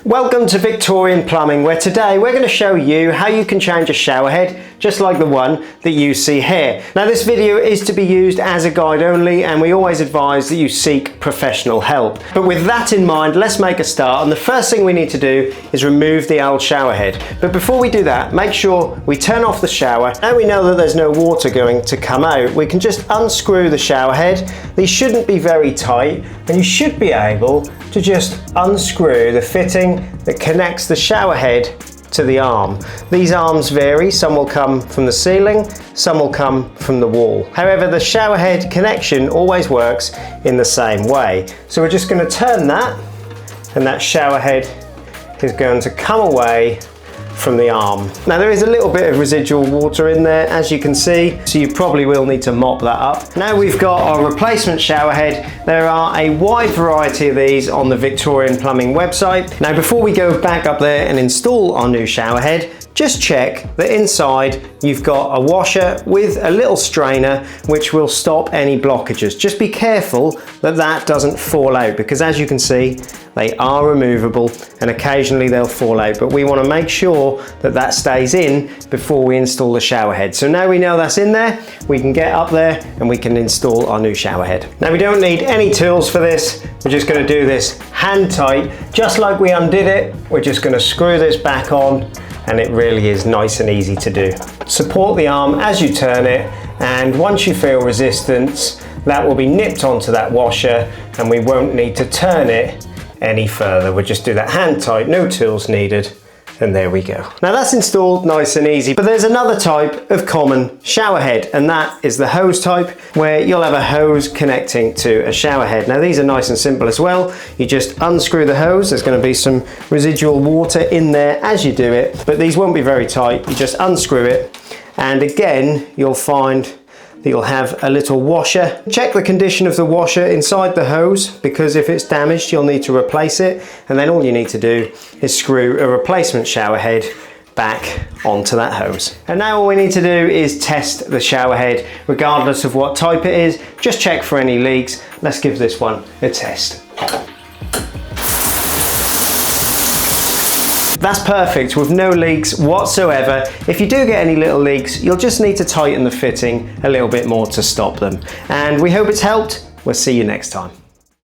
Welcome to Victorian Plumbing, where today we're going to show you how you can change a shower head just like the one that you see here. Now this video is to be used as a guide only, and we always advise that you seek professional help. But with that in mind, let's make a start, and the first thing we need to do is remove the old shower head. But before we do that, make sure we turn off the shower. Now we know that there's no water going to come out, we can just unscrew the shower head. These shouldn't be very tight, and you should be able to just unscrew the fitting that connects the shower head to the arm. These arms vary, some will come from the ceiling, some will come from the wall. However, the shower head connection always works in the same way. So we're just going to turn that, and that shower head is going to come away from the arm. Now there is a little bit of residual water in there, as you can see, so you probably will need to mop that up. Now we've got our replacement shower head. There are a wide variety of these on the Victorian Plumbing website. Now before we go back up there and install our new shower head, just check that inside you've got a washer with a little strainer which will stop any blockages. Just be careful that that doesn't fall out, because as you can see, they are removable and occasionally they'll fall out, but we want to make sure that that stays in before we install the shower head. So now we know that's in there, we can get up there and we can install our new shower head. Now we don't need any tools for this, we're just going to do this hand tight. Just like we undid it, we're just going to screw this back on, and it really is nice and easy to do. Support the arm as you turn it, and once you feel resistance, that will be nipped onto that washer and we won't need to turn it any further. We'll just do that hand tight, no tools needed, and there we go. Now that's installed nice and easy, but there's another type of common shower head, and that is the hose type, where you'll have a hose connecting to a shower head. Now these are nice and simple as well. You just unscrew the hose. There's going to be some residual water in there as you do it, but these won't be very tight. You just unscrew it, and again you'll find that you'll have a little washer. Check the condition of the washer inside the hose, because if it's damaged you'll need to replace it, and then all you need to do is screw a replacement shower head back onto that hose. And now all we need to do is test the shower head regardless of what type it is. Just check for any leaks. Let's give this one a test. That's perfect, with no leaks whatsoever. If you do get any little leaks, you'll just need to tighten the fitting a little bit more to stop them. And we hope it's helped. We'll see you next time.